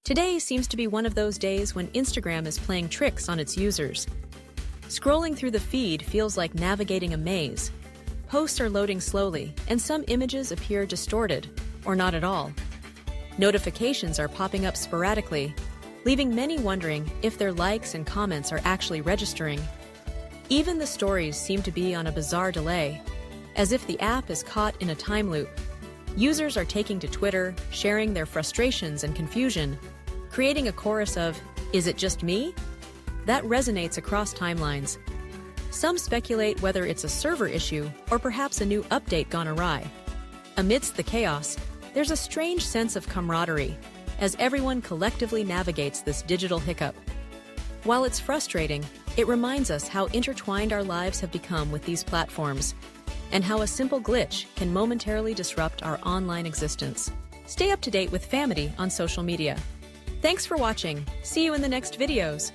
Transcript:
Today seems to be one of those days when Instagram is playing tricks on its users. Scrolling through the feed feels like navigating a maze. Posts are loading slowly, and some images appear distorted, or not at all. Notifications are popping up sporadically, leaving many wondering if their likes and comments are actually registering. Even the stories seem to be on a bizarre delay, as if the app is caught in a time loop. Users are taking to Twitter, sharing their frustrations and confusion, creating a chorus of, "Is it just me?" That resonates across timelines. Some speculate whether it's a server issue or perhaps a new update gone awry. Amidst the chaos, there's a strange sense of camaraderie as everyone collectively navigates this digital hiccup. While it's frustrating, it reminds us how intertwined our lives have become with these platforms, and how a simple glitch can momentarily disrupt our online existence. Stay up to date with Famety on social media. Thanks for watching. See you in the next videos.